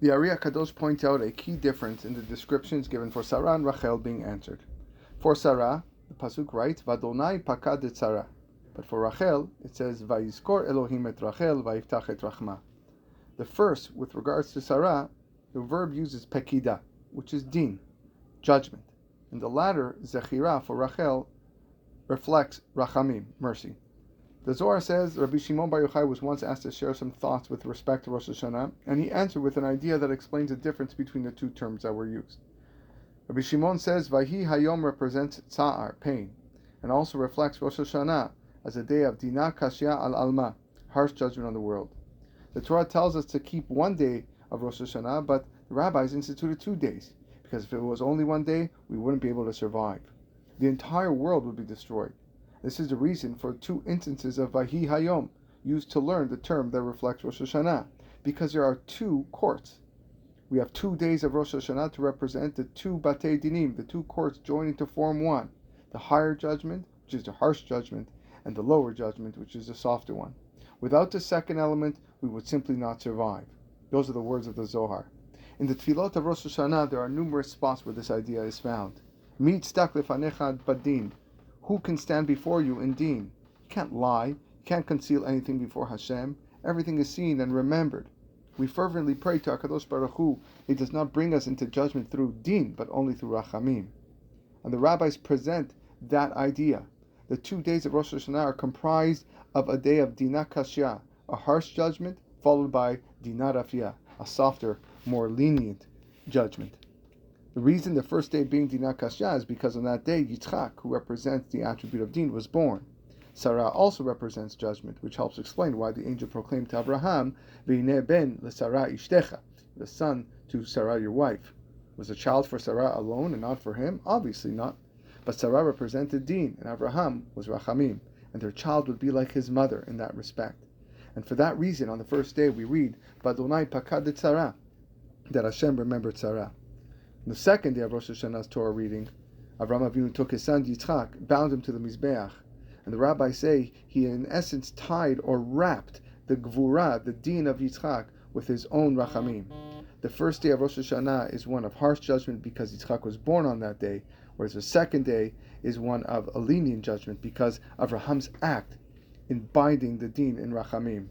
The Ari HaKadosh points out a key difference in the descriptions given for Sarah and Rachel being answered. For Sarah, the pasuk writes, "Vadonai pakad et Sarah," but for Rachel it says, "Vayizkor Elohim et Rachel vayiftach et Rachma." The first, with regards to Sarah, the verb uses pekida, which is din, judgment, and the latter, zechira, for Rachel, reflects rachamim, mercy. The Zohar says Rabbi Shimon Bar Yochai was once asked to share some thoughts with respect to Rosh Hashanah, and he answered with an idea that explains the difference between the two terms that were used. Rabbi Shimon says Vahi Hayom represents tsa'ar, pain, and also reflects Rosh Hashanah as a day of Dina Kashya al Alma, harsh judgment on the world. The Torah tells us to keep one day of Rosh Hashanah, but the rabbis instituted 2 days, because if it was only one day, we wouldn't be able to survive. The entire world would be destroyed. This is the reason for 2 instances of Vahi Hayom used to learn the term that reflects Rosh Hashanah, because there are 2 courts. We have 2 days of Rosh Hashanah to represent the 2 Batei Dinim, the 2 courts joining to form one, the higher judgment, which is the harsh judgment, and the lower judgment, which is the softer one. Without the second element, we would simply not survive. Those are the words of the Zohar. In the Tfilot of Rosh Hashanah, there are numerous spots where this idea is found. Mi tzedak lefanecha badin. Who can stand before you in deen? You can't lie. You can't conceal anything before Hashem. Everything is seen and remembered. We fervently pray to HaKadosh Baruch Hu. He does not bring us into judgment through deen, but only through rachamim. And the rabbis present that idea. The 2 days of Rosh Hashanah are comprised of a day of Dina Kashya, a harsh judgment, followed by Dina Rafia, a softer, more lenient judgment. The reason the first day being Dina Kashya is because on that day, Yitzchak, who represents the attribute of Din, was born. Sarah also represents judgment, which helps explain why the angel proclaimed to Abraham, V'hineh ben l'Sarah ishtecha, the son to Sarah your wife. Was the child for Sarah alone and not for him? Obviously not. But Sarah represented Din, and Abraham was Rachamim, and their child would be like his mother in that respect. And for that reason, on the first day, we read, Vadonai pakad et Sarah, that Hashem remembered Sarah. On the second day of Rosh Hashanah's Torah reading, Avraham Avinu took his son Yitzchak, bound him to the Mizbeach, and the rabbis say he in essence tied or wrapped the Gvura, the Din of Yitzchak, with his own Rachamim. The first day of Rosh Hashanah is one of harsh judgment because Yitzchak was born on that day, whereas the second day is one of a lenient judgment because of Abraham's act in binding the Din in Rachamim.